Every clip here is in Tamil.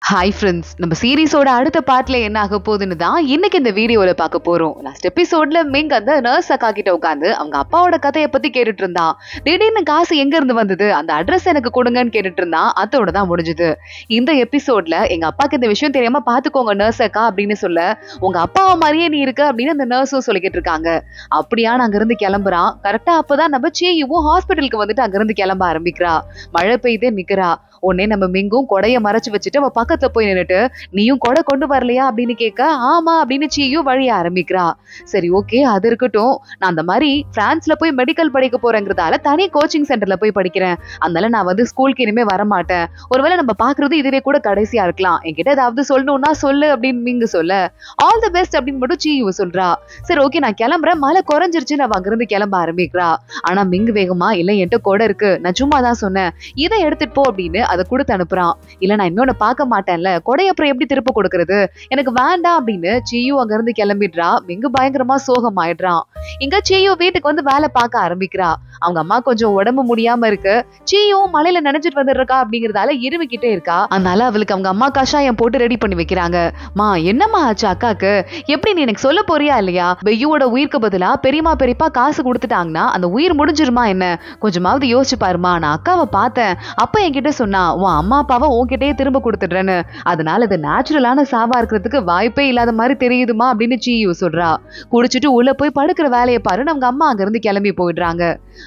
ஹாய் ஃப்ரெண்ட்ஸ், நம்ம சீரிஸோட அடுத்த பார்ட்ல என்ன ஆக போகுதுன்னு தான் இன்னைக்கு இந்த வீடியோல பார்க்க போறோம். லாஸ்ட் எபிசோட்ல மிங் அந்த நர்ஸ் அக்கா கிட்ட உட்காந்து அவங்க அப்பாவோட கதையை பத்தி கேட்டுட்டு இருந்தான். திடீர்னு காசு எங்க இருந்து வந்தது, அந்த அட்ரஸ் எனக்கு கொடுங்கன்னு கேட்டுட்டு இருந்தான். அதோட தான் முடிஞ்சது. இந்த எபிசோட்ல எங்க அப்பாக்கு இந்த விஷயம் தெரியாம பாத்துக்கோங்க நர்ஸ் அக்கா அப்படின்னு சொல்ல, உங்க அப்பாவை மாதிரியே நீ இருக்க அப்படின்னு அந்த நர்ஸும் சொல்லிக்கிட்டு இருக்காங்க. அப்படியா அங்க இருந்து கிளம்புறான். கரெக்டா அப்பதான் நம்ம சேயுவும் ஹாஸ்பிட்டலுக்கு வந்துட்டு அங்க இருந்து கிளம்ப ஆரம்பிக்கிறா. மழை பெய்தே நிக்கிறா. உடனே நம்ம மிங்கும் கொடைய மறைச்சு வச்சுட்டு அவ பக்கத்துல போய் நின்னுட்டு, நீயும் கொடை கொண்டு வரலையா அப்படின்னு கேட்க, ஆமா அப்படின்னு சீயும் வழிய ஆரம்பிக்கிறா. சரி ஓகே, அது இருக்கட்டும். நான் அந்த மாதிரி பிரான்ஸ்ல போய் மெடிக்கல் படிக்க போறேங்கிறதால தனி கோச்சிங் சென்டர்ல போய் படிக்கிறேன். அதனால நான் வந்து ஸ்கூலுக்கு இனிமே வரமாட்டேன். ஒருவேளை நம்ம பாக்குறது இதுவே கூட கடைசியா இருக்கலாம். என்கிட்ட ஏதாவது சொல்லணும்னா சொல்லு அப்படின்னு மிங்கு சொல்ல, ஆல் தி பெஸ்ட் அப்படின்னு மட்டும் சீயும் சொல்றா. சரி ஓகே நான் கிளம்புறேன், மழை குறைஞ்சிருச்சு, நான் அங்கிருந்து கிளம்ப ஆரம்பிக்கிறா. ஆனா மிங்கு வேகமா, இல்ல என்கிட்ட கொடை இருக்கு, நான் சும்மா தான் சொன்னேன், இதை எடுத்துட்டு போ அப்படின்னு அதை கொடுத்து அனுப்புறான். இல்ல நான் இன்னொன்னு பார்க்க மாட்டேன்ல, கொடைய அப்புறம் எப்படி திருப்ப கொடுக்கறது, எனக்கு வேண்டாம் அப்படின்னு சீயு அங்க இருந்து கிளம்பிடுறா. மிங்கு பயங்கரமா சோகம் ஆயிடுறான். இங்க சீயு வீட்டுக்கு வந்து வேலை பார்க்க ஆரம்பிக்கிறா. அவங்க அம்மா கொஞ்சம் உடம்பு முடியாம இருக்கு. சீயும் மலையில நினைச்சிட்டு வந்துருக்கா அப்படிங்கறதால இருமிக்கிட்டே இருக்கா. அதனால அவளுக்கு அவங்க அம்மா கஷாயம் போட்டு ரெடி பண்ணி வைக்கிறாங்க. மா என்னம்மா ஆச்சு அக்காக்கு, எப்படி நீ எனக்கு சொல்ல போறியா இல்லையா? பெய்யோட உயிருக்கு பதிலா பெரியமா பெரியப்பா காசு கொடுத்துட்டாங்கன்னா அந்த உயிர் முடிஞ்சிருமா என்ன? கொஞ்சமாவது யோசிச்சு பாருமா. நான் அக்காவை பார்த்தேன், அப்ப என்கிட்ட சொன்னா உன் அம்மா அப்பாவை உன்கிட்டயே திரும்ப கொடுத்துடுறேன்னு. அதனால இது நேச்சுரலான சாவா இருக்கிறதுக்கு வாய்ப்பே இல்லாத மாதிரி தெரியுதுமா அப்படின்னு சீயு சொல்றா. குடிச்சிட்டு உள்ள போய் படுக்கிற வேலையை பாருன்னு அவங்க அம்மா அங்க இருந்து கிளம்பி போயிடுறாங்க.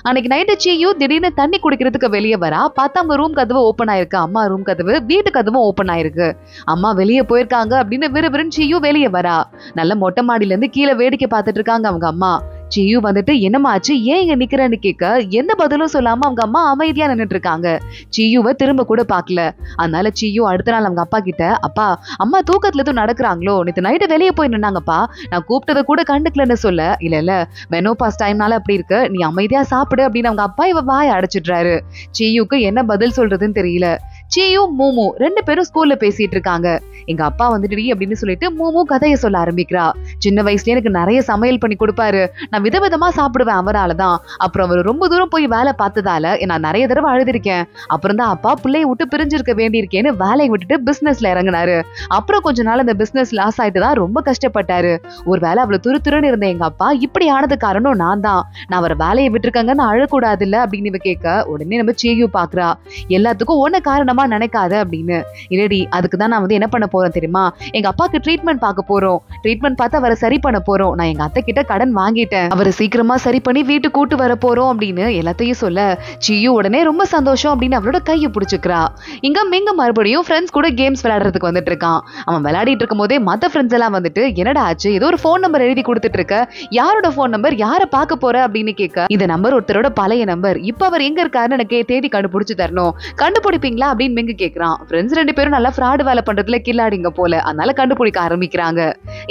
அன்னைக்கு நைட்டு சீயு திடீர்னு தண்ணி குடிக்கிறதுக்கு வெளியே வரா. பார்த்தா அவங்க ரூம் கதவு ஓப்பன் ஆயிருக்கு. அம்மா ரூம் கதவு, வீட்டு கதவும் ஓப்பன் ஆயிருக்கு. அம்மா வெளியே போயிருக்காங்க அப்படின்னு விறுவிறுன்னு சீயு வெளியே வரா. நல்ல மொட்டை மாடியில இருந்து கீழே வேடிக்கை பார்த்துட்டு இருக்காங்க அவங்க அம்மா. சீயு வந்துட்டு என்னம்மா ஆச்சு, ஏன் இங்க நிக்கிறேன்னு கேட்க, எந்த பதிலும் சொல்லாம அவங்க அம்மா அமைதியா நின்னுட்டு இருக்காங்க. சீயுவை திரும்ப கூட பாக்கல. அதனால சீயு அடுத்த நாள் அவங்க அப்பா கிட்ட, அப்பா அம்மா தூக்கத்துல எதுவும் நடக்கிறாங்களோ, நேத்து நைட்டு வெளியே போய் நின்னாங்கப்பா, நான் கூப்பிட்டதை கூட கண்டுக்கலன்னு சொல்ல, இல்ல மெனோபாஸ் டைம்னால அப்படி இருக்கு, நீ அமைதியா சாப்பிடு அப்படின்னு அவங்க அப்பா இவ வாய அடைச்சிடுறாரு. சீயுக்கு என்ன பதில் சொல்றதுன்னு தெரியல. சீயு மூமு ரெண்டு பேரும் ஸ்கூல்ல பேசிட்டு இருக்காங்க. எங்க அப்பா வந்துட்டு அப்படின்னு சொல்லிட்டு மூமு கதையை சொல்ல ஆரம்பிக்கிறா. சின்ன வயசுல எனக்கு நிறைய சமையல் பண்ணி கொடுப்பாரு, நான் விதவிதமா சாப்பிடுவேன் அவராலதான். அப்புறம் அவர் ரொம்ப தூரம் போய் வேலை பார்த்ததால நான் நிறைய தடவை அழுதுருக்கேன். அப்புறம் தான் அப்பா பிள்ளைய விட்டு பிரிஞ்சிருக்க வேண்டியிருக்கேன்னு வேலையை விட்டுட்டு பிசினஸ்ல இறங்கினாரு. அப்புறம் கொஞ்ச நாள் அந்த பிசினஸ் லாஸ் ஆயிட்டு தான் ரொம்ப கஷ்டப்பட்டாரு. ஒரு வேலை அவ்வளவு துருத்துருன்னு இருந்த எங்க அப்பா இப்படி ஆனது காரணம் நான் தான். நான் அவர் வேலையை விட்டுருக்காங்கன்னு அழக்கூடாது இல்ல அப்படின்னு இவ கேட்க, உடனே நம்ம சீயு பாக்குறா. எல்லாத்துக்கும் ஒன்ன காரணமா நினைக்காத அப்படின்னு. இல்லடி, அதுக்குதான் நான் வந்து என்ன பண்ண போறேன் தெரியுமா, எங்க அப்பாக்கு ட்ரீட்மெண்ட் பார்க்க போறோம். ட்ரீட்மெண்ட் பார்த்து அவரை சரி பண்ண போறோம். நான் எங்க அத்தை கிட்ட கடன் வாங்கிட்டேன், அவரை சீக்கிரமா சரி பண்ணி வீட்டு கூட்டு வர போறோம் அப்படின்னு எல்லாத்தையும் சொல்ல, சீயு உடனே ரொம்ப சந்தோஷம் அப்படின்னு அவளோட கையை பிடிச்சுக்கிறா. இங்க மிங்க மறுபடியும் ஃப்ரெண்ட்ஸ் கூட கேம்ஸ் விளையாடுறதுக்கு வந்துட்டு இருக்கான். அவன் விளையாடிட்டு இருக்கும் போதே மத்த ஃப்ரெண்ட்ஸ் எல்லாம் வந்துட்டு, என்னடா ஆச்சு, ஏதோ ஒரு போன் நம்பர் எழுதி கொடுத்துட்டு இருக்க, யாரோட போன் நம்பர், யாரை பார்க்க போற அப்படின்னு கேட்க, இந்த நம்பர் ஒருத்தரோட பழைய நம்பர், இப்ப அவர் எங்க இருக்காருன்னு எனக்கு தேடி கண்டுபிடிச்சு தரணும், கண்டுபிடிப்பீங்களா அப்படின்னு மிங்க கேக்குறான். ஃப்ரெண்ட்ஸ் ரெண்டு பேரும் நல்லா ஃப்ராட் வேலை பண்றதுல கில்லாடிங்க போல, அதனால கண்டுபிடிக்க ஆரம்பிக்கிறாங்க.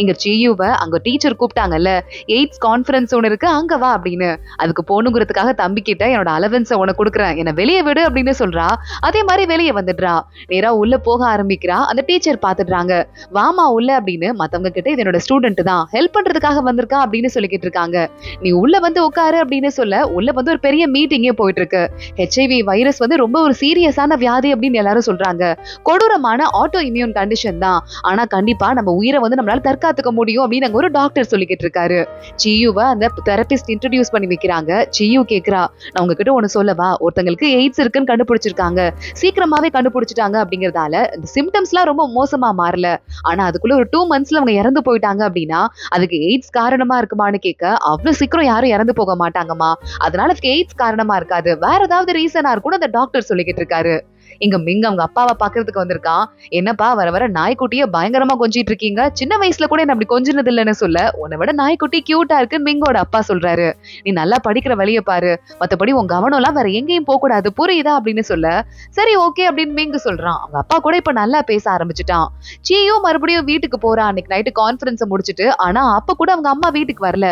இங்க சீயுவை அங்க டீச்சர் கூப்பிட்டாங்கல்ல, எய்ட்ஸ் கான்ஃபரன்ஸ் ஒன்று இருக்கு அங்க வா அப்படின்னு. அதுக்கு போகணுங்கிறதுக்காக தம்பி கிட்ட என்னோட அலவன்ஸை உனக்கு கொடுக்குறேன், என்ன வெளியே விடு அப்படின்னு சொல்றா. அதே மாதிரி வெளியே வந்துடுறா. நேரா உள்ள போக ஆரம்பிக்கிறா. அந்த டீச்சர் பாத்துடுறாங்க. வாமா உள்ள அப்படின்னு. மத்தவங்க கிட்ட இது என்னோட ஸ்டூடெண்ட் தான், ஹெல்ப் பண்றதுக்காக வந்திருக்கா அப்படின்னு சொல்லிக்கிட்டு இருக்காங்க. நீ உள்ள வந்து உட்காரு அப்படின்னு சொல்ல, உள்ள வந்து ஒரு பெரிய மீட்டிங்கே போயிட்டு இருக்கு. HIV வைரஸ் வந்து ரொம்ப ஒரு சீரியஸான வியாதி அப்படின்னு எல்லாரும் சொல்றாங்க. கொடூரமான ஆட்டோ இம்யூன் கண்டிஷன் தான், ஆனா கண்டிப்பா நம்ம உயிரை வந்து நம்மளால தற்காத்துக்க முடியும் அப்படின்னு அங்க ஒரு டாக்டர் சொல்லிக்கிட்டு இருக்காரு. சீயுவை அந்த தெரபிஸ்ட் இன்ட்ரோடியூஸ் பண்ணி வைக்கிறாங்க. சீயு கேக்குறா, நான் உங்ககிட்ட ஒண்ணு சொல்லவா, ஒருத்தங்களுக்கு எய்ட்ஸ் இருக்குன்னு கண்டுபிடிச்சிருக்காங்க, சீக்கிரமாவே கண்டுபிடிச்சிட்டாங்க அப்படிங்கறதால இந்த சிம்டம்ஸ் எல்லாம் ரொம்ப மோசமா மாறல, ஆனா அதுக்குள்ள ஒரு 2 monthsல அவங்க இறந்து போயிட்டாங்க அப்படின்னா அதுக்கு எய்ட்ஸ் காரணமா இருக்குமான்னு கேட்க, அவ்வளவு சீக்கிரம் யாரும் இறந்து போக மாட்டாங்கம்மா, அதனால அதுக்கு எய்ட்ஸ் காரணமா இருக்காது, வேற ஏதாவது ரீசனா இருக்கும்னு அந்த டாக்டர் சொல்லிக்கிட்டு இருக்காரு. இங்க மிங்க அவங்க அப்பாவை பாக்குறதுக்கு வந்திருக்கான். என்னப்பா வர வர நாய்க்குட்டிய பயங்கரமா கொஞ்சிட்டு இருக்கீங்க, சின்ன வயசுல கூட என்ன அப்படி கொஞ்சினது இல்லைன்னு சொல்ல, உன்னை விட நாய்க்குட்டி கியூட்டா இருக்கு மிங்கோட அப்பா சொல்றாரு. நீ நல்லா படிக்கிற வழியை பாரு, மத்தபடி உன் கவனம் எல்லாம் வேற எங்கேயும் போக கூடாது புரியுதா அப்படின்னு சொல்ல, சரி ஓகே அப்படின்னு மிங்க சொல்றான். அவங்க அப்பா கூட இப்ப நல்லா பேச ஆரம்பிச்சுட்டான். சீயும் மறுபடியும் வீட்டுக்கு போறான். அன்னைக்கு நைட்டு கான்ஃபரன்ஸ் முடிச்சுட்டு. ஆனா அப்ப கூட அவங்க அம்மா வீட்டுக்கு வரல.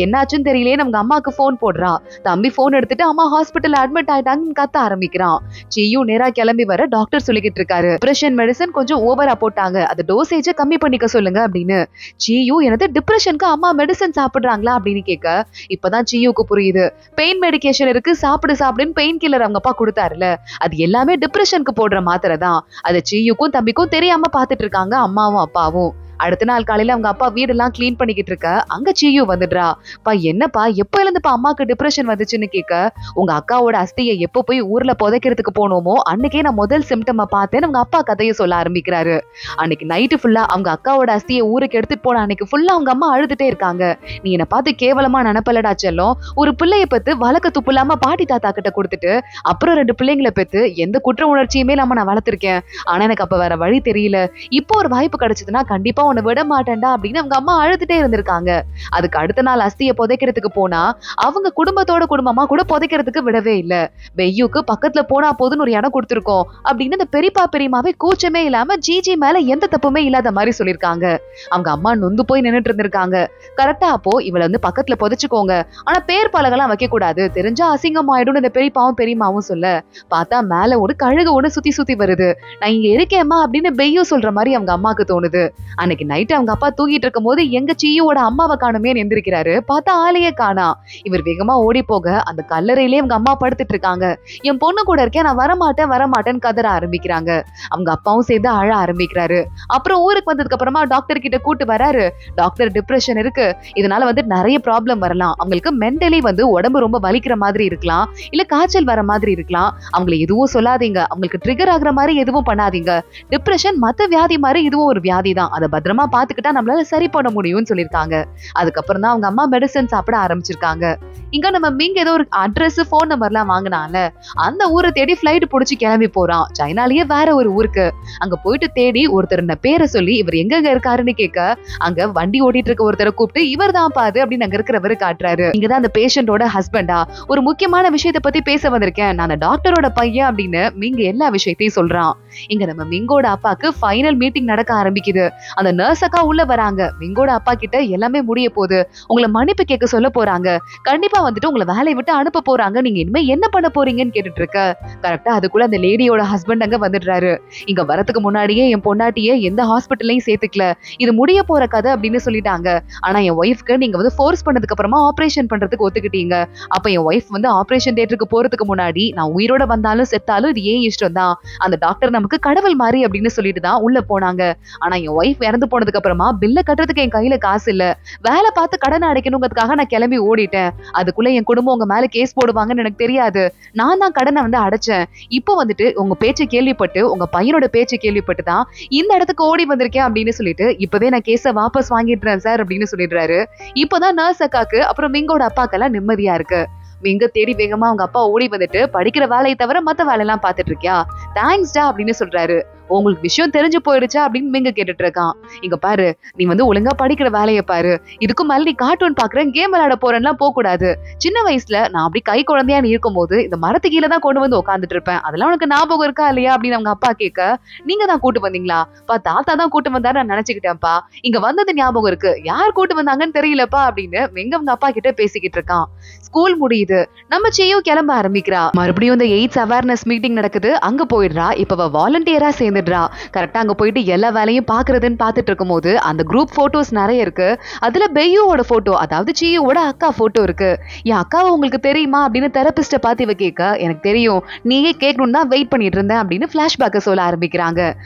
என்னாச்சுன்னு தெரியலேன்னு அவங்க அம்மாக்கு போன் போடுறா. தம்பி போன் எடுத்துட்டு அம்மா ஹாஸ்பிட்டல் அட்மிட் ஆயிட்டாங்கன்னு கத்த ஆரம்பிக்கிறான். சீயும் நேரா கிளம்பி வர டாக்டர் சொல்லிக்கிட்டு இருக்காரு, டிப்ரெஷன் மெடிசன் கொஞ்சம் ஓவரா போட்டாங்க, அது டோசேஜ கம்மி பண்ணிக்க சொல்லுங்க அப்படின்னு. சியு எனது டிப்ரெஷனுக்கு அம்மா மெடிசன் சாப்பிடுறாங்களா அப்படின்னு கேட்க இப்பதான் சியுக்கு புரியுது. பெயின் மெடிகேஷன் இருக்கு, சாப்பிடுன்னு பெயின் கில்லர் அவங்க அப்பா கொடுத்தாருல, அது எல்லாமே டிப்ரெஷனுக்கு போடுற மாத்திரை தான். அதை சியுக்கும் தம்பிக்கும் தெரியாம பாத்துட்டு இருக்காங்க அம்மாவும் அப்பாவும். அடுத்த நாள் காலையில அவங்க அப்பா வீடெல்லாம் கிளீன் பண்ணிக்கிட்டு இருக்க அங்க சியு வந்துடுறா. பா என்னப்பா எப்ப இருந்து அம்மாக்கு டிப்ரெஷன் வந்துச்சுன்னு கேட்க, உங்க அக்காவோட அஸ்தியை எப்ப போய் ஊர்ல புதைக்கிறதுக்கு போனோமோ அன்னைக்கே நான் முதல் சிம்டமை பார்த்தேன்னு அவங்க அப்பா கதையை சொல்ல ஆரம்பிக்கிறாரு. அன்னைக்கு நைட்டு ஃபுல்லா அவங்க அக்காவோட அஸ்தியை ஊருக்கு எடுத்துட்டு போன அன்னைக்கு ஃபுல்லா அவங்க அம்மா அழுதுட்டே இருக்காங்க. நீ என்ன பார்த்து கேவலமா நினைப்பலடா செல்லம், ஒரு பிள்ளைய பெத்து வழக்க துப்பு இல்லாம பாட்டி தாத்தா கிட்ட கொடுத்துட்டு அப்புறம் 2 பிள்ளைங்களை பெத்து எந்த குற்ற உணர்ச்சியுமே இல்லாம நான் வளர்த்திருக்கேன். ஆனா எனக்கு அப்ப வேற வழி தெரியல, இப்போ ஒரு வாய்ப்பு கிடைச்சதுன்னா கண்டிப்பா உன்னை விட மாட்டேன்டா அப்படின்னு அவங்க அம்மா அழுதுட்டே இருந்திருக்காங்க. அதுக்கு அடுத்த நாள் அஸ்தியை புதைக்கிறதுக்கு போனா அவங்க குடும்பமா கூட புதைக்கிறதுக்கு விடவே இல்ல. வெய்யுக்கு பக்கத்துல போனா போதுன்னு ஒரு இடம் கொடுத்திருக்கோம் அப்படின்னு இந்த பெரியப்பா பெரியமாவே கூச்சமே இல்லாம ஜிஜி மேல எந்த தப்புமே இல்லாத மாதிரி சொல்லிருக்காங்க. அவங்க அம்மா நொந்து போய் நின்னுட்டு இருந்திருக்காங்க. கரெக்டா அப்போ இவளை வந்து பக்கத்துல புதைச்சுக்கோங்க, ஆனா பேர் பலகெல்லாம் வைக்க கூடாது, தெரிஞ்சா அசிங்கம் ஆயிடும் இந்த பெரியப்பாவும் பெரியமாவும் சொல்ல, பார்த்தா மேல ஒரு கழுகு ஒண்ணு சுத்தி சுத்தி வருது. நான் இங்க இருக்கேம்மா அப்படின்னு பெய்யும் சொல்ற மாதிரி அவங்க அம்மாக்கு தோணுது. அன்னைக்கு நைட்டு அவங்க அப்பா தூங்கிட்டு இருக்கும் போது எங்க சியோட அம்மாவை காணுமே எந்திரிக்கிறாரு. பார்த்தா ஆளையே காணா. இவர் வேகமா ஓடி போக அந்த கல்லறையிலே அவங்க அம்மா படுத்துட்டு இருக்காங்க. என் பொண்ணு கூட இருக்கேன், நான் வரமாட்டேன்னு கதற ஆரம்பிக்கிறாங்க. அவங்க அப்பாவும் சேர்ந்து அழ ஆரம்பிக்கிறாரு. அப்புறம் ஊருக்கு வந்ததுக்கு அப்புறமா டாக்டர் கிட்ட கூட்டு வராரு. டாக்டர் டிப்ரெஷன் இருக்கு, இதனால வந்து நிறைய ப்ராப்ளம் வரலாம், அவங்களுக்கு மென்டலி வந்து உடம்பு ரொம்ப வலிக்கிற மாதிரி இருக்கலாம், இல்ல காய்ச்சல் வர மாதிரி இருக்கலாம், அவங்களை எதுவும் சொல்லாதீங்க, அவங்களுக்கு ட்ரிகர் ஆகுற மாதிரி எதுவும் பண்ணாதீங்க, டிப்ரெஷன் மத்த வியாதி மாதிரி இதுவும் ஒரு வியாதி தான், அதை பத்திரமா பாத்துக்கிட்டா நம்மளால சரி பண்ண முடியும்னு சொல்லிருக்காங்க. அதுக்கப்புறம் தான் அவங்க அம்மா மெடிசன் சாப்பிட ஆரம்பிச்சிருக்காங்க. இங்க நம்ம மிங் ஏதோ ஒரு அட்ரஸ் போன் நம்பர்லாம் வாங்கினால அந்த ஊரை தேடி பிளைட் புடிச்சு கிளம்பி போறான். சைனாலேயே வேற ஒரு ஊருக்கு. அங்க போயிட்டு தேடி ஒருத்தர் பேரை சொல்லி இவர் எங்க இருக்காருன்னு கேட்க அங்க வண்டி ஓட்டிட்டு இருக்க ஒருத்தரை கூப்பிட்டு இவர் தான் பாது அப்படின்னு அங்க இருக்கிறவரு காட்டுறாரு. இங்கதான் அந்த பேஷண்டோட ஹஸ்பண்டா, ஒரு முக்கியமான விஷயத்தை பத்தி பேச வந்திருக்கேன், நான் அந்த டாக்டரோட பையன் அப்படின்னு மிங் எல்லா விஷயத்தையும் சொல்றான். இங்க நம்ம மிங்கோட அப்பாக்கு ஃபைனல் மீட்டிங் நடக்க ஆரம்பிக்குது. அந்த நர்ஸ் அக்கா உள்ள வராங்க. மிங்கோட அப்பா கிட்ட எல்லாமே முடிய போகுது, உங்களை மன்னிப்பு கேட்க சொல்ல போறாங்க, கண்டிப்பா வந்துட்டு உங்களை வேலையை விட்டு அனுப்ப போறாங்க, நீங்க இனிமே என்ன பண்ண போறீங்கன்னு கேட்டுட்டு இருக்க கரெக்டா அதுக்குள்ள அந்த லேடியோட ஹஸ்பண்ட் அங்க வந்துடுறாரு. இங்க வரதுக்கு முன்னாடியே என் பொண்டாட்டிய எந்த ஹாஸ்பிட்டல்லையும் சேர்த்துக்கல, இது முடிய போற கதை அப்படின்னு சொல்லிட்டாங்க, ஆனா என் ஒய்ஃப்க்கு நீங்க வந்து ஃபோர்ஸ் பண்ணதுக்கு அப்புறமா ஆபரேஷன் பண்றதுக்கு ஒத்துக்கிட்டீங்க, அப்ப என் ஒய்ஃப் வந்து ஆபரேஷன் தியேட்டருக்கு போறதுக்கு முன்னாடி நான் உயிரோட வந்தாலும் செத்தாலும் இது ஏன் இஷ்டம் தான், அந்த டாக்டர் நமக்கு கடவுள் மாதிரி அப்படின்னு சொல்லிட்டு தான் உள்ள போனாங்க, ஆனா என் ஒய்ஃப் இறந்து போனதுக்கு அப்புறமா பில்ல கட்டுறதுக்கு என் கையில காசு இல்ல, வேலை பார்த்து கடன் அடைக்கணுங்கிறதுக்காக நான் கிளம்பி ஓடிட்டேன், அதுக்குள்ள என் குடும்பம் உங்க மேல கேஸ் போடுவாங்கன்னு எனக்கு தெரியாது, நான் தான் கடனை வந்து அடைச்சேன், இப்போ வந்துட்டு உங்க பேச்சை கேள்விப்பட்டு உங்க பையனோட பேச்சை கேள்விப்பட்டு தான் இந்த இடத்துக்கு ஓடி வந்திருக்கேன் அப்படின்னு சொல்லிட்டு இப்பவே நான் கேஸை வாபஸ் வாங்கிடுறேன் சார் அப்படின்னு சொல்லிடுறாரு. இப்பதான் நர்ஸ் அக்காக்கு அப்புறம் மிங்கோட அப்பாக்கெல்லாம் நிம்மதியா இருக்கு. மிங்க தேடி வேகமா அவங்க அப்பா ஓடி வந்துட்டு படிக்கிற வேலையை தவிர மத்த வேலையெல்லாம் பாத்துட்டு இருக்கியா, தேங்க்ஸ்டா அப்படின்னு சொல்றாரு. உங்களுக்கு விஷயம் தெரிஞ்சு போயிடுச்சா அப்படின்னு மிங்க கேட்டுட்டு இருக்கான். இங்க பாரு, நீ வந்து ஒழுங்கா படிக்கிற வேலையை பாரு, இதுக்கும் மேல நீ கார்ட்டூன் பாக்குறேன் கேம் விளையாட போறேன்னா போக கூடாது, சின்ன வயசுல நான் அப்படி கை குழந்தையா நீ இருக்கும் போது இந்த மரத்து கீழே தான் கொண்டு வந்து உட்காந்துட்டு இருப்பேன், அதெல்லாம் உனக்கு ஞாபகம் இருக்கா இல்லையா அப்படின்னு அவங்க அப்பா கேட்க, நீங்க தான் கூட்டு வந்தீங்களா பா, தாத்தா தான் கூட்டு வந்தாரு நான் நினைச்சுக்கிட்டேன்ப்பா, இங்க வந்தது ஞாபகம் இருக்கு, யார் கூட்டு வந்தாங்கன்னு தெரியலப்பா அப்படின்னு மிங்க அவங்க அப்பா கிட்ட பேசிக்கிட்டு இருக்கான். ஸ்கூல் முடியுது, நம்ம செய்யும் கிளம்ப ஆரம்பிக்கிறா. மறுபடியும் இந்த எய்ட்ஸ் அவேர்னஸ் மீட்டிங் நடக்குது, அங்க போயிடுறா. இப்ப வாலண்டியரா சேர்ந்துடுறா. கரெக்டா அங்க போயிட்டு எல்லா வேலையும் பாக்குறதுன்னு பாத்துட்டு இருக்கும் போது அந்த குரூப் போட்டோஸ் நிறைய இருக்கு. அதுல பெய்யோட போட்டோ, அதாவது சியோட அக்கா போட்டோ இருக்கு. என் அக்காவை உங்களுக்கு தெரியுமா அப்படின்னு தெரபிஸ்ட பார்த்து இவ கேட்க, எனக்கு தெரியும், நீயே கேட்கணும்னு தான் வெயிட் பண்ணிட்டு இருந்தேன் அப்படின்னு பிளாஷ்பேக்க சொல்ல ஆரம்பிக்கிறாங்க.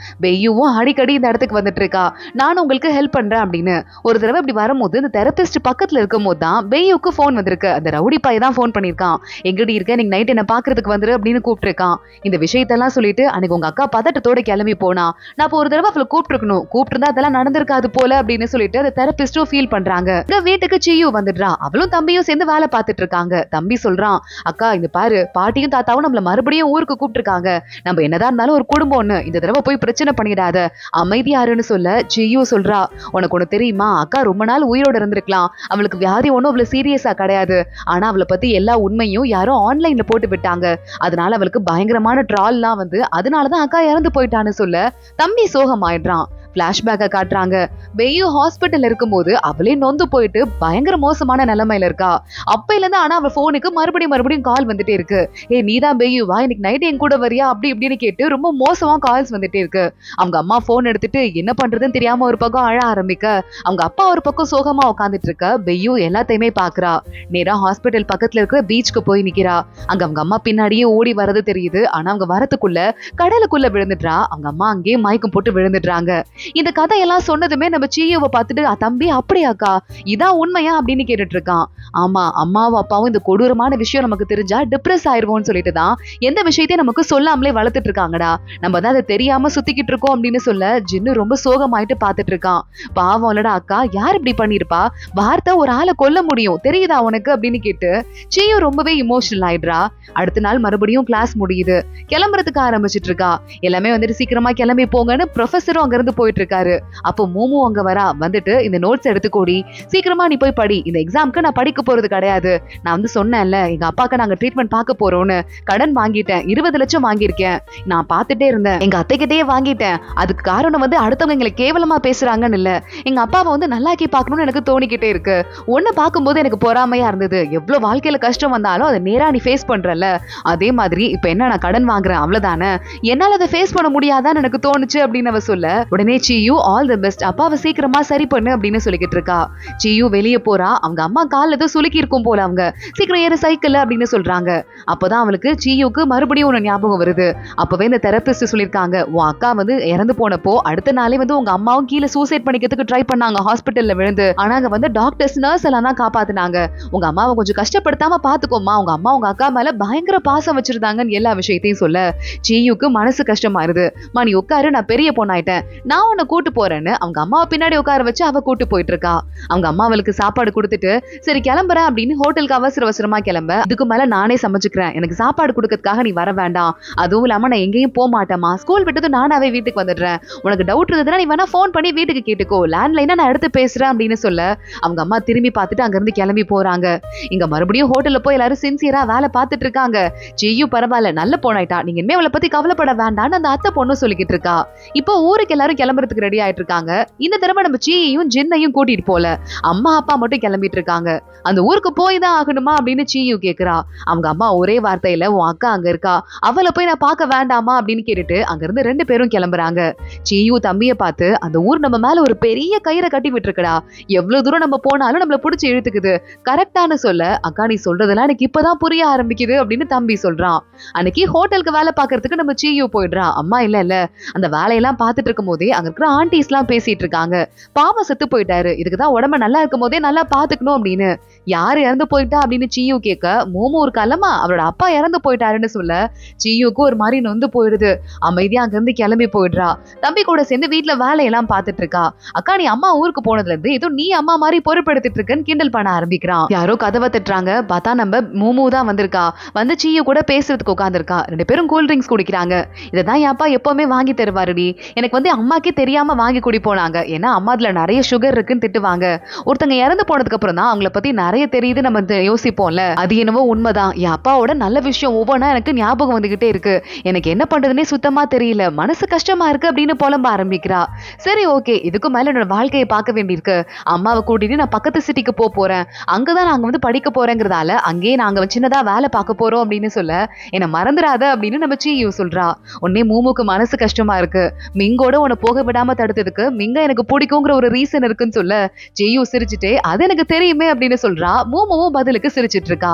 பெய்யும் அடிக்கடி இந்த இடத்துக்கு வந்துட்டு இருக்கா, நானும் உங்களுக்கு ஹெல்ப் பண்றேன் அப்படின்னு. ஒரு தடவை இப்படி வரும்போது இந்த தெரபிஸ்ட் பக்கத்துல இருக்கும் போது தான் பெய்யுக்கு போன் வந்திருக்கு. அந்த ரவுடி பாய் தான் போன் பண்ணிருக்கான். எங்கடி இருக்க, நீங்க நைட் என்ன பாக்குறதுக்கு வந்துரு அப்படின்னு கூப்பிட்டு இருக்கான். இந்த விஷயத்தெல்லாம் சொல்லிட்டு அன்னைக்கு உங்க அக்கா பதட்டத்தோட கிளம்பி போனா, நான் இப்போ ஒரு தடவை அவளை கூப்பிட்டுருக்கணும், கூப்பிட்டு அதெல்லாம் நடந்திருக்காது போல அப்படின்னு சொல்லிட்டு அந்த தெரபிஸ்டும் ஃபீல் பண்றாங்க. வீட்டுக்கு சியு வந்துடுறா. அவளும் தம்பியும் சேர்ந்து வேலை பார்த்துட்டு இருக்காங்க. தம்பி சொல்றான், அக்கா இந்த பாரு, பாட்டியும் தாத்தாவும் நம்மள மறுபடியும் ஊருக்கு கூப்பிட்டு இருக்காங்க, நம்ம என்னதான் இருந்தாலும் ஒரு குடும்பம்னு, இந்த தடவை போய் பிரச்சனை பண்ணிடாத, அமைதியாருன்னு சொல்ல சியு சொல்றா, உனக்கு ஒண்ணு தெரியுமா, அக்கா ரொம்ப நாள் உயிரோட இருந்திருக்கலாம், அவளுக்கு வியாதி ஒண்ணும் அவ்வளவு சீரியஸா கிடையாது, ஆனா அவளை பத்தி எல்லா உண்மையும் யாரோ ஆன்லைன்ல போட்டு விட்டாங்க, அதனால அவளுக்கு பயங்கரமான ட்ரால்லாம் வந்து அதனாலதான் அக்கா இறந்து போயிட்டான்னு சொல்ல தம்பி சோகமாயிடுறான். பிளாஷ்பேக்க காட்டுறாங்க. பெய்யு ஹாஸ்பிட்டல் இருக்கும்போது அவளே நொந்து போயிட்டு பயங்கர மோசமான நிலைமையில இருக்கா. அப்பையில இருந்து ஆனா அவ போனுக்கு மறுபடியும் கால் வந்துட்டே இருக்கு. நீதான் பெய்யுவா, இன்னைக்கு நைட் என் கூட வரியா அப்படி இப்படின்னு கேட்டு ரொம்ப மோசமா கால்ஸ் வந்துட்டே இருக்கு. அவங்க அம்மா போன் எடுத்துட்டு என்ன பண்றதுன்னு தெரியாம ஒரு பக்கம் அழ ஆரம்பிக்க, அவங்க அப்பா ஒரு பக்கம் சோகமா உட்காந்துட்டு இருக்க. பெய்யு எல்லாத்தையுமே பாக்குறா. நேரா ஹாஸ்பிட்டல் பக்கத்துல இருக்கிற பீச்சுக்கு போய் நிக்கிறா. அங்க அவங்க அம்மா பின்னாடியே ஓடி வரது தெரியுது. ஆனா அவங்க வரதுக்குள்ள கடலுக்குள்ள விழுந்துட்டா. அவங்க அம்மா அங்கேயே மயக்கம் போட்டு விழுந்துடுறாங்க. இந்த கதையெல்லாம் சொன்னதுமே நம்ம சீயோவை பார்த்துட்டு, தம்பி அப்படியாக்கா, இதான் உண்மையா அப்படின்னு கேட்டுட்டு இருக்கான். ஆமா, அம்மாவும் அப்பாவும் இந்த கொடூரமான விஷயம் நமக்கு தெரிஞ்சா டிப்ரெஸ் ஆயிருவோம்னு சொல்லிட்டு தான் எந்த விஷயத்தையும் நமக்கு சொல்லாமலே வளர்த்துட்டு இருக்காங்கடா. நம்ம தான் அதை தெரியாம சுத்திக்கிட்டு இருக்கோம் அப்படின்னு சொல்ல ஜின்னு ரொம்ப சோகமாயிட்டு பாத்துட்டு இருக்கான். பாவம் இல்லடா அக்கா, யார் இப்படி பண்ணிருப்பா, வார்த்தை ஒரு ஆளை கொல்ல முடியும் தெரியுதா உனக்கு அப்படின்னு கேட்டு சீயோ ரொம்பவே இமோஷனல் ஆயிடுறா. அடுத்த நாள் மறுபடியும் கிளாஸ் முடியுது. கிளம்புறதுக்கு ஆரம்பிச்சிட்டு இருக்கா. எல்லாமே வந்துட்டு சீக்கிரமா கிளம்பி போங்கன்னு ப்ரொஃபஸரும் அங்க இருந்து போயிட்டு இருக்காரு. அப்போ மூமு அங்க வரா. வந்துட்டு இந்த நோட்ஸ் எடுத்துக்கோடி, சீக்கிரமா நீ போய் படி, இந்த எக்ஸாம்க்கு நான் படிக்க போறது கிடையாது. நான் வந்து சொன்னேன்ல எங்க அப்பாக்கு நாங்க ட்ரீட்மெண்ட் பார்க்க போறோம்னு, கடன் வாங்கிட்டேன், 20 லட்சம் வாங்கியிருக்கேன். நான் பார்த்துட்டே இருந்தேன், எங்க அத்தைக்கிட்டே வாங்கிட்டேன். அதுக்கு காரணம் வந்து அடுத்தவங்க எங்களை கேவலமா பேசுறாங்கன்னு இல்ல, எங்க அப்பாவை வந்து நல்லாக்கி பார்க்கணும்னு எனக்கு தோணிக்கிட்டே இருக்கு. ஒன்னு பார்க்கும்போது எனக்கு பொறாமையா இருந்தது. எவ்வளவு வாழ்க்கையில கஷ்டம் வந்தாலும் அதை நேரா நீ ஃபேஸ் பண்றல, அதே மாதிரி இப்ப என்ன நான் கடன் வாங்குறேன் அவ்வளவுதானே, என்னால அதை ஃபேஸ் பண்ண முடியாதான்னு எனக்கு தோணுச்சு அப்படின்னு அவ சொல்ல, உடனே சீயு ஆல் தி பெஸ்ட், அப்பாவை சீக்கிரமா சரி பண்ணு அப்படின்னு சொல்லிக்கிட்டு இருக்கா. சீயு வெளியே போறா. அவங்க அம்மா கால் ஏதோ சுலுக்கி இருக்கும் போல, அவங்க சீக்கிரம் ஏற சைக்கிள் அப்படின்னு சொல்றாங்க. அப்பதான் அவளுக்கு சீயுக்கு மறுபடியும் ஒரு ஞாபகம் வருது. அப்பவே இந்த தெரபிஸ்ட் சொல்லிருக்காங்க, உன் அக்கா வந்து இறந்து போனப்போ அடுத்த நாளே வந்து உங்க அம்மாவும் கீழே சூசைட் பண்ணிக்கிறதுக்கு ட்ரை பண்ணாங்க ஹாஸ்பிட்டல்ல விழுந்து. ஆனா அங்க வந்து டாக்டர்ஸ் நர்ஸ் எல்லாம் தான் காப்பாத்தினாங்க. உங்க அம்மாவை கொஞ்சம் கஷ்டப்படுத்தாம பாத்துக்கோமா, உங்க அம்மா உங்க அக்கா மேல பயங்கர பாசம் வச்சிருந்தாங்கன்னு எல்லா விஷயத்தையும் சொல்ல சீயுக்கு மனசு கஷ்டமாயிருது. நீ உட்காரு, நான் பெரிய பொண்ணாயிட்டேன், நான் உன்னை கூட்டு போறேன்னு அவங்க அம்மாவை பின்னாடி உட்கார வச்சு அவ கூட்டு போயிட்டு இருக்கா. அவங்க அம்மா அவளுக்கு சாப்பாடு கொடுத்துட்டு சரி கிளம்புறேன் அப்படின்னு ஹோட்டலுக்கு அவசரமா கிளம்ப, இதுக்கு மேல நானே சமைச்சுக்கிறேன், எனக்கு சாப்பாடு கொடுக்கறதுக்காக நீ வர வேண்டாம், அதுவும் இல்லாம நான் எங்கேயும் போக மாட்டேமா, ஸ்கூல் விட்டது நானாவே வீட்டுக்கு வந்துடுறேன், உனக்கு டவுட் இருந்ததுன்னா நீ வேணா போன் பண்ணி வீட்டுக்கு கேட்டுக்கோ, லேண்ட்லைனா நான் எடுத்து பேசுறேன் அப்படின்னு சொல்ல அவங்க அம்மா திரும்பி பார்த்துட்டு அங்க இருந்து கிளம்பி போறாங்க. இங்க மறுபடியும் ஹோட்டல்ல போய் எல்லாரும் சின்சியரா வேலை பார்த்துட்டு இருக்காங்க. ஜெய்யு பரவாயில்ல, நல்ல பொண்ணாயிட்டா, நீங்க இனிமே அவளை பத்தி கவலைப்பட வேண்டாம்னு அந்த அத்தை பொண்ணு சொல்லிக்கிட்டு இருக்கா. இப்போ ஊருக்கு எல்லாரும் கிளம்புறதுக்கு ரெடி ஆயிட்டு இருக்காங்க. இந்த தடவை நம்ம சீயையும் ஜின்னையும் கூட்டிட்டு போல, அம்மா அப்பா மட்டும் கிளம்பிட்டு இருக்காங்க. அந்த ஊருக்கு போய் தான் ஆகணுமா அப்படின்னு சீயு கேக்குறா. அவங்க அம்மா ஒரே வார்த்தையில உன் அக்கா அங்க இருக்கா, அவளை போய் நான் பார்க்க வேண்டாமா அப்படின்னு கேட்டுட்டு அங்க இருந்து 2 பேரும் கிளம்புறாங்க. சீயு தம்பிய பார்த்து, அந்த ஊர் நம்ம மேல ஒரு பெரிய கயிறை கட்டி விட்டுருக்கடா, எவ்வளவு தூரம் நம்ம போனாலும் நம்மள புடிச்சு இழுத்துக்குது, கரெக்டானு சொல்ல, அக்கா நீ சொல்றதெல்லாம் எனக்கு இப்பதான் புரிய ஆரம்பிக்குது அப்படின்னு தம்பி சொல்றான். அன்னைக்கு ஹோட்டலுக்கு வேலை பாக்குறதுக்கு நம்ம சீயு போயிடுறா. அம்மா இல்ல அந்த வேலையெல்லாம் பார்த்துட்டு இருக்கும் போதே அங்க இருக்கிற ஆண்டிஸ் எல்லாம் பேசிட்டு இருக்காங்க. பாவம் செத்து போயிட்டாரு, இதுக்குதான் உடம்ப நல்லா இருக்கும் போதே நல்லா பாத்துக்கணும் அப்படின்னு. யாரு இறந்து போயிட்டா அப்படின்னு சீயு கேட்க, மூமு ஒரு கலமா அவரோட அப்பா இறந்து போயிட்டாருன்னு சொல்ல சீயுக்கு ஒரு மாதிரி நொந்து போயிடுது. அமைதியா அங்க இருந்து கிளம்பி போயிடுறா. தம்பி கூட சேர்ந்து வீட்டுல வேலையெல்லாம் பார்த்துட்டு இருக்கா. அக்கா நீ அம்மா ஊருக்கு போனதுல இருந்து ஏதோ நீ அம்மா மாதிரி பொறுப்படுத்திட்டு இருக்கன்னு கிண்டல் பண்ண ஆரம்பிக்கிறான். யாரோ கதவை தட்டுறாங்க. பார்த்தா நம்ம மூமு தான் வந்திருக்கா. வந்து சீயு கூட பேசுறதுக்கு உட்காந்துருக்கா. 2 பேரும் கூல் ட்ரிங்க்ஸ் குடிக்கிறாங்க. இதைதான் என் அப்பா எப்பவுமே வாங்கி தருவாருடி, எனக்கு வந்து அம்மாக்கே தெரியாம வாங்கி குடி போனாங்க, ஏன்னா அம்மா அதுல நிறைய சுகர் இருக்குன்னு திட்டுவாங்க. ஒருத்தங்க இறந்து போனதுக்கு அப்புறம் தான் அவங்கள பத்தி நிறைய தெரியுது நம்ம யோசிப்போம்ல, அது என்னவோ உண்மைதான். என் அப்பாவோட நல்ல விஷயம் ஒவ்வொன்னா எனக்கு ஞாபகம் வந்துகிட்டே இருக்கு, எனக்கு என்ன பண்றதுன்னே சுத்தமா தெரியல, மனசு கஷ்டமா இருக்கு அப்படின்னு புலம்ப ஆரம்பிக்கிறா. சரி ஓகே, இதுக்கு மேல என்னோட வாழ்க்கையை பார்க்க வேண்டியிருக்கு, அம்மாவை கூட்டிட்டு நான் பக்கத்து சிட்டிக்கு போறேன், அங்கதான் நாங்க வந்து படிக்க போறேங்கிறதால அங்கேயே நாங்க சின்னதா வேலை பார்க்க போறோம் அப்படின்னு சொல்ல, என்ன மறந்துடாத அப்படின்னு நம்ம சீயு சொல்றா. உடனே மூமுக்கு மனசு கஷ்டமா இருக்கு. மிங்கோட உன்னை போக விடாம தடுத்ததுக்கு மிங்க எனக்கு பிடிக்குங்கிற ஒரு ரீசன் இருக்குன்னு சொல்ல சீயு சிரிச்சுட்டே அது எனக்கு தெரியுமே அப்படின்னு சொல்றா. மூமுவும் பதிலுக்கு சிரிச்சிட்டு இருக்கா.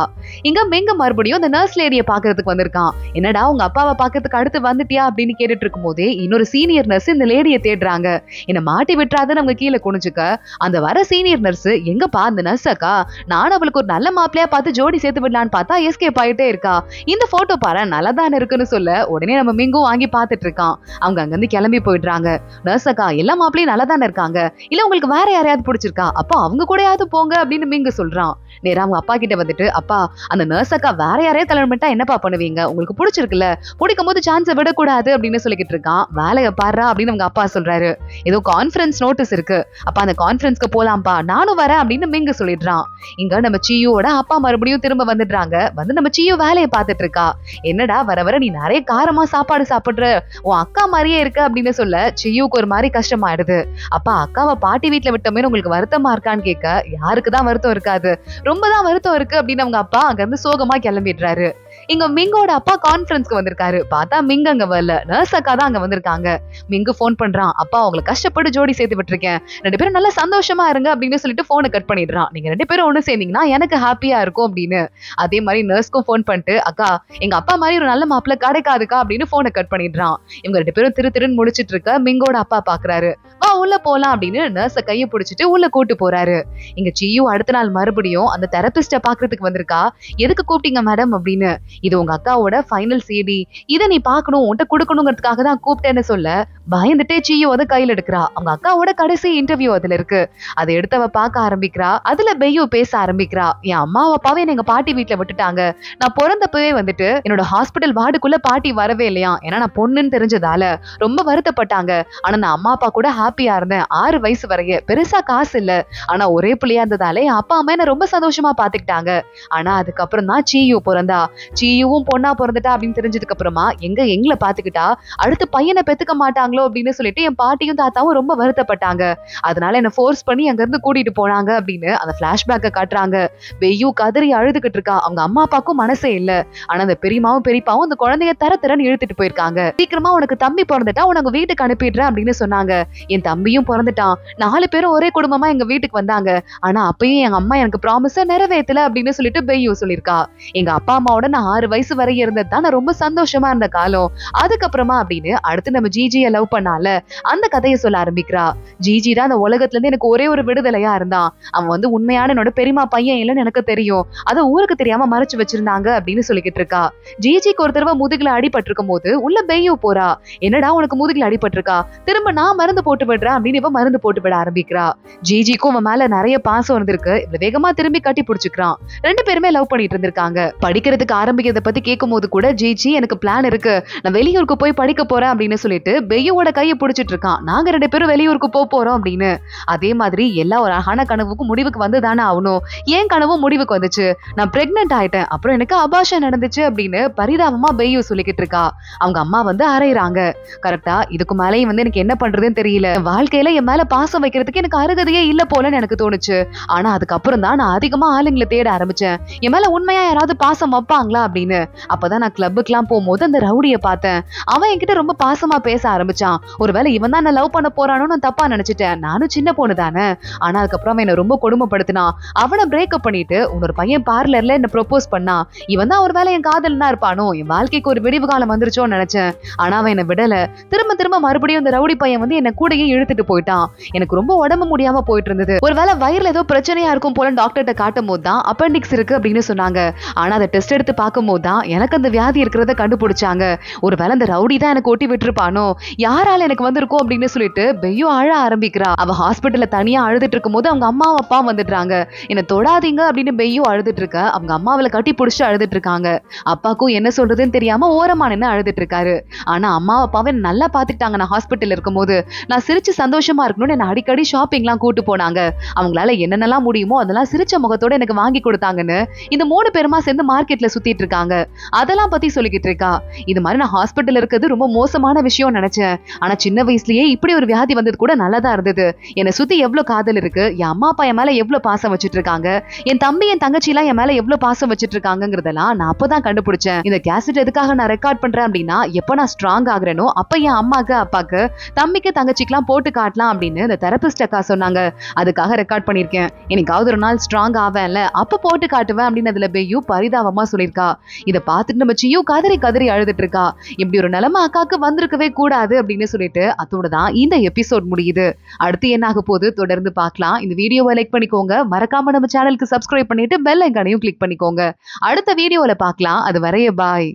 இங்க மிங்க மறுபடியும் அந்த நர்ஸ் லேடிய பாக்குறதுக்கு வந்திருக்கான். என்னடா உங்க அப்பாவை பாக்கிறதுக்கு அடுத்து வந்துட்டியா அப்படின்னு கேட்டுட்டு இருக்கும் போதே இன்னொரு சீனியர் நர்ஸ் இந்த லேடியை தேடுறாங்க. என்ன மாட்டி விட்டுறாதுன்னு அவங்க கீழே குனிஞ்சுக்க, அந்த வர சீனியர் நர்ஸ் எங்கப்பா அந்த நர்ஸ் அக்கா, நானும் அவளுக்கு ஒரு நல்ல மாப்பிளையா பார்த்து ஜோடி சேர்த்து விடலான்னு பார்த்தா எஸ்கேப் ஆயிட்டே இருக்கா, இந்த போட்டோ பாரு நல்லாதான் இருக்குன்னு சொல்ல உடனே நம்ம மிங்கும் வாங்கி பார்த்துட்டு இருக்கான். அவங்க அங்கிருந்து கிளம்பி போயிடுறாங்க. நர்ஸ் அக்கா எல்லா மாப்பிளையும் நல்லா தானே இருக்காங்க, இல்ல உங்களுக்கு வேற யாரையாவது பிடிச்சிருக்கா, அப்போ அவங்க கூடயாவது போங்க அப்படின்னு மிங்கு சொல்றான். நேரா அவங்க அப்பா கிட்ட வந்துட்டு, அப்பா அந்த நர்ஸ் அக்கா வேற யாரையா கல்யாணம் பண்ணிட்டா என்னப்பா பண்ணுவீங்க, உங்களுக்கு பிடிச்சிருக்குல்ல, பிடிக்கும் போது சான்ஸை விடக்கூடாது அப்படின்னு சொல்லிக்கிட்டு இருக்கான். வேலையை பாடுறா அப்படின்னு அவங்க அப்பா சொல்றாரு. ஏதோ கான்ஃபரன்ஸ் நோட்டீஸ் இருக்கு, அப்ப அந்த கான்ஃபரன்ஸ்க்கு போலாம்ப்பா, நானும் வரேன் அப்படின்னு மிங்கு சொல்லிடுறான். இங்க நம்ம சீயோட அப்பா மறுபடியும் திரும்ப வந்துடுறாங்க. வந்து நம்ம சீயோ வேலையை பார்த்துட்டு இருக்கா. என்னடா வர வர நீ நிறைய காரமா சாப்பாடு சாப்பிடுற, உன் அக்கா மாதிரியே இருக்க அப்படின்னு சொல்ல சீயோ சியுக்கு ஒரு மாதிரி கஷ்டமாயிடுது. அப்பா அக்காவை பாட்டி வீட்டுல விட்டோமே உங்களுக்கு வருத்தமா இருக்கான்னு கேட்க, யாருக்குதான் வருத்தம் இருக்காது, ரொம்பதான் வருத்தம் இருக்கு அப்படின்னு அவங்க அப்பா அங்க இருந்து சோகமா கிளம்பிடுறாரு. இங்க மிங்கோட அப்பா கான்ஃபரன்ஸ்க்கு வந்திருக்காரு. பார்த்தா மிங் அங்க வரல, நர்ஸ் அக்கா தான் அங்க வந்திருக்காங்க. மிங்கு போன் பண்றான், அப்பா அவங்களை கஷ்டப்பட்டு ஜோடி சேர்த்து விட்டுருக்கேன், 2 பேரும் நல்லா சந்தோஷமா இருங்க அப்படின்னு சொல்லிட்டு போனை கட் பண்ணிடுறான். நீங்க 2 பேரும் ஒண்ணு சேர்ந்தீங்கன்னா எனக்கு ஹாப்பியா இருக்கும் அப்படின்னு. அதே மாதிரி நர்ஸ்க்கும் போன் பண்ணிட்டு, அக்கா எங்க அப்பா மாதிரி ஒரு நல்ல மாப்பிள்ள கிடைக்காதுக்கா அப்படின்னு போனை கட் பண்ணிடுறான். இவங்க 2 பேரும் திருன்னு முடிச்சிட்டு இருக்க மிங்கோட அப்பா பாக்குறாரு. வா உள்ள போலாம் அப்படின்னு நர்ஸ கையை பிடிச்சிட்டு உள்ள கூட்டு போறாரு. இங்க சியு அடுத்த நாள் மறுபடியும் அந்த தெரபிஸ்ட பாக்குறதுக்கு வந்திருக்கா. எதுக்கு கூப்பிட்டீங்க மேடம் அப்படின்னு. இது உங்க அக்காவோட ஃபைனல் சிடி, இதை நீ பாக்கணும், உன்கிட்ட கொடுக்கணுங்கிறதுக்காக தான் கூப்பிட்டேன்னு சொல்ல பயந்துட்டே சியு அதை கையில எடுக்கிறா. அவங்க அக்காவோட கடைசி இன்டர்வியூ அதுல இருக்கு. அதை எடுத்தவ பார்க்க ஆரம்பிக்கிறா. அதுல பெய்யு பேச ஆரம்பிக்கிறா. என் அம்மா அப்பாவே எங்க பாட்டி வீட்டுல விட்டுட்டாங்க, நான் பிறந்தப்பவே வந்துட்டு என்னோட ஹாஸ்பிட்டல் வார்டுக்குள்ள பாட்டி வரவே இல்லையா, ஏன்னா நான் பொண்ணுன்னு தெரிஞ்சதால ரொம்ப வருத்தப்பட்டாங்க. ஆனா நான் அம்மா அப்பா கூட ஹாப்பியா இருந்தேன் 6 வயசு வரைய. பெருசா காசு இல்ல, ஆனா ஒரே பிள்ளையா இருந்ததால என் அப்பா அம்மா என்ன ரொம்ப சந்தோஷமா பாத்துக்கிட்டாங்க. ஆனா அதுக்கப்புறம் தான் சியு பிறந்தா. சியுவும் பொண்ணா பிறந்துட்டா அப்படின்னு தெரிஞ்சதுக்கு அப்புறமா எங்களை பாத்துக்கிட்டா அடுத்து பையனை பெத்துக்க மாட்டாங்களோ அப்படின்னு சொல்லிட்டு என் பாட்டியும் தாத்தாவும் ரொம்ப வருத்தப்பட்டாங்க. அதனால என்ன ஃபோர்ஸ் பண்ணி அங்க இருந்து கூட்டிட்டு போனாங்க அப்படின்னு அந்த பிளாஷ்பேக்க காட்டுறாங்க. பெய்யு கதறி அழுதுகிட்டு இருக்கா. அவங்க அம்மா அப்பாக்கும் மனசே இல்ல. ஆனா அந்த பெரியமாவும் பெரியப்பாவும் அந்த குழந்தைய தரன்னு இழுத்துட்டு போயிருக்காங்க. சீக்கிரமா உனக்கு தம்பி பிறந்துட்டா உனக்கு வீட்டுக்கு அனுப்பிடுறேன் அப்படின்னு சொன்னாங்க. என் தம்பியும் பிறந்துட்டான். 4 பேரும் ஒரே குடும்பமா எங்க வீட்டுக்கு வந்தாங்க. ஆனா அப்பயும் எங்க அம்மா எனக்கு ப்ராமிஸ நிறைவேற்றல அப்படின்னு சொல்லிட்டு பெய்யு சொல்லியிருக்கா. எங்க அப்பா அம்மாவோட நான் 6 வயசு வரை இருந்தது தான் நான் ரொம்ப சந்தோஷமா இருந்த காலம். அதுக்கப்புறமா அப்படின்னு அடுத்து நம்ம ஜிஜியை லவ் பண்ணால அந்த கதையை சொல்ல ஆரம்பிக்கிறா. ஜிஜி தான் அந்த உலகத்துல இருந்து எனக்கு ஒரே ஒரு விடுதலையா இருந்தான். அவன் வந்து உண்மையான என்னோட பெரியமா பையன் இல்லைன்னு எனக்கு தெரியும், அதை ஊருக்கு தெரியாம மறைச்சு வச்சிருந்தாங்க அப்படின்னு சொல்லிக்கிட்டு இருக்கா. ஜிஜிக்கு ஒரு தடவை முதுகுல அடிபட்டிருக்கும் போது உள்ள பெய்யு போறா. என்னடா உனக்கு முதுகுல அடிபட்டிருக்கா, திரும்ப நான் மருந்து போட்டு விடுறேன் அப்படின்னு இவன் மருந்து போட்டு விட ஆரம்பிக்கிறா. ஜிஜிக்கும் அவன் மேல நிறைய பாசம் இருந்திருக்கு. இவ்வளவு வேகமா திரும்பி கட்டி பிடிச்சுக்கிறான். 2 பேருமே லவ் பண்ணிட்டு இருந்திருக்காங்க. படிக்கிறதுக்கு ஆரம்பிக்கிறத பத்தி கேட்கும் போது கூட ஜிஜி எனக்கு பிளான் இருக்கு, நான் வெளியூருக்கு போய் படிக்க போறேன் அப்படின்னு சொல்லிட்டு பெய்யோட கையை பிடிச்சிட்டு இருக்கான். நாங்க 2 பேரும் வெளியூருக்கு போறோம் அப்படின்னு. அதே மாதிரி எல்லா ஒரு அழகான கனவுக்கும் முடிவுக்கு வந்து தானே ஆகணும். ஏன் கனவும் முடிவுக்கு வந்துச்சு, நான் பிரெக்னென்ட் ஆயிட்டேன், அப்புறம் எனக்கு அபாஷன் நடந்துச்சு அப்படின்னு பரிதாபமா பெய்யு சொல்லிக்கிட்டு இருக்கா. அவங்க அம்மா வந்து அரைறாங்க. கரெக்டா இதுக்கு மேலேயும் வந்து எனக்கு என்ன பண்றதுன்னு தெரியல, வாழ்க்கையில என் மேல பாசம் வைக்கிறதுக்கு எனக்கு அருகதையே இல்ல போலன்னு எனக்கு தோணுச்சு. ஆனா அதுக்கப்புறம் தான் நான் அதிகமா ஆளுங்களை தேட ஆரம்பிச்சேன், என் மேல உண்மையா யாராவது பாசம் வைப்பாங்களா அப்படின்னு. அப்பதான் நான் கிளப்புக்கெல்லாம் போகும்போது அந்த ரவுடியை பார்த்தேன். அவன் என்கிட்ட ரொம்ப பாசமா பேச ஆரம்பிச்சான். ஒருவேளை இவன் தான் நான் லவ் பண்ண போறானு நான் தப்பா நினைச்சிட்டேன். நானும் சின்ன பொண்ணு தானே. ஆனா அதுக்கப்புறம் என்ன ரொம்ப கொடுமைப்படுத்தினான். அவனை பிரேக்கப் பண்ணிட்டு உன்னொரு பையன் பார்லர்ல என்ன ப்ரொபோஸ் பண்ணா. இவன் தான் ஒருவேளை என் காதல்னா இருப்பானோ, என் வாழ்க்கைக்கு ஒரு விடிவு காலம் வந்துருச்சோன்னு நினைச்சேன். ஆனா அவன் என்ன விடல. திரும்ப மறுபடியும் இந்த ரவுடி பையன் வந்து என்ன கூடயே இழுத்துட்டு போயிட்டான். எனக்கு ரொம்ப உடம்பு முடியாம போயிட்டு இருந்தது. ஒருவேளை வயிறுல ஏதோ பிரச்சனையா இருக்கும் போல டாக்டர்கிட்ட காட்டும் போது தான் அப்பெண்டிக்ஸ் இருக்கு அப்படின்னு சொன்னாங்க. ஆனா அதை டெஸ்ட் எடுத்து பார்க்கும் போது தான் எனக்கு அந்த வியாதி இருக்கிறத கண்டுபிடிச்சாங்க. ஒருவேளை அந்த ரவுடி தான் எனக்கு ஓட்டி விட்டுருப்பானோ, யாரால எனக்கு வந்திருக்கும் அப்படின்னு சொல்லிட்டு பெய்யோ அழ ஆரம்பிக்கிறா. அவ ஹாஸ்பிட்டல்ல தனியா அழுதுட்டு இருக்கும் போது அவங்க அம்மா அப்பா வந்துடுறாங்க. என்ன தொடாதீங்க அப்படின்னு பெய்யோ அழுதுட்டு இருக்க. அவங்க அம்மாவில கட்டி பிடிச்சு அழுதுட்டு இருக்காங்க. அப்பாக்கும் என்ன சொல்றதுன்னு தெரியாம ஓரமா நின்று அழுதுட்டு இருக்காரு. ஆனா அம்மா அப்பாவை நல்லா பாத்துக்கிட்டாங்க. நான் ஹாஸ்பிட்டல் இருக்கும் போது நான் சிரிச்சு சந்தோஷமா இருக்கணும்னு என்ன அடிக்கடி ஷாப்பிங்லாம் கூட்டு போனாங்க. அவங்களால என்னென்னலாம் முடியுமோ அதெல்லாம் சிரிச்ச முகத்தோட எனக்கு வாங்கி கொடுத்தாங்கன்னு இந்த 3 பேருமா சேர்ந்து மார்க்கெட்ல சுத்திட்டு இருக்காங்க. அதெல்லாம் பத்தி சொல்லிக்கிட்டு இருக்கா. இது மாதிரி நான் ஹாஸ்பிட்டல் இருக்கிறது ரொம்ப மோசமான விஷயம் நினைச்சேன். ஆனா சின்ன வயசுலயே இப்படி ஒரு வியாதி வந்தது கூட நல்லதா இருந்தது. என்னை சுத்தி எவ்வளவு காதல் இருக்கு, என் அம்மா அப்பா என் மேல எவ்வளவு பாசம் வச்சிட்டு இருக்காங்க, என் தம்பி என் தங்கச்சி எல்லாம் என் மேல எவ்வளவு பாசம் வச்சிட்டு இருக்காங்கிறதெல்லாம் நான் அப்பதான் கண்டுபிடிச்சேன். இந்த கேசட் எதுக்காக நான் ரெக்கார்ட் பண்றேன் அப்படின்னா, எப்ப நான் ஸ்ட்ராங் ஆகுறேனோ அப்ப என் அம்மாக்கு அப்பாக்கு தம்பிக்கு தங்கச்சிக்கெல்லாம் போட்டு காட்டலாம் அப்படின்னு இந்த தெரபிஸ்ட் அக்கா சொன்னாங்க. அதுக்காக ரெக்கார்ட் பண்ணிருக்கேன். எனக்காவது ஒரு நாள் ஸ்ட்ராங் ஆவேன்ல அப்ப போட்டு காட்டுவேன் அப்படின்னு அதுல பெய்யு பரிதாபமா சொல்லியிருக்கா. இதை பார்த்துட்டு நம்ம சியு கதறி அழுதுட்டு இருக்கா. இப்படி ஒரு நிலைமை அக்காக்கு வந்திருக்கவே கூடாது அப்படின்னு சொல்லிட்டு அதோட தான் இந்த எபிசோட் முடியுது. அடுத்து என்ன ஆக போகுது தொடர்ந்து பார்க்கலாம். இந்த வீடியோவை லைக் பண்ணிக்கோங்க, மறக்காம நம்ம சேனலுக்கு சப்ஸ்கிரைப் பண்ணிட்டு பெல் ஐகானையும் கிளிக் பண்ணிக்கோங்க. அடுத்த வீடியோல பார்க்கலாம். அது வரைய பாய்.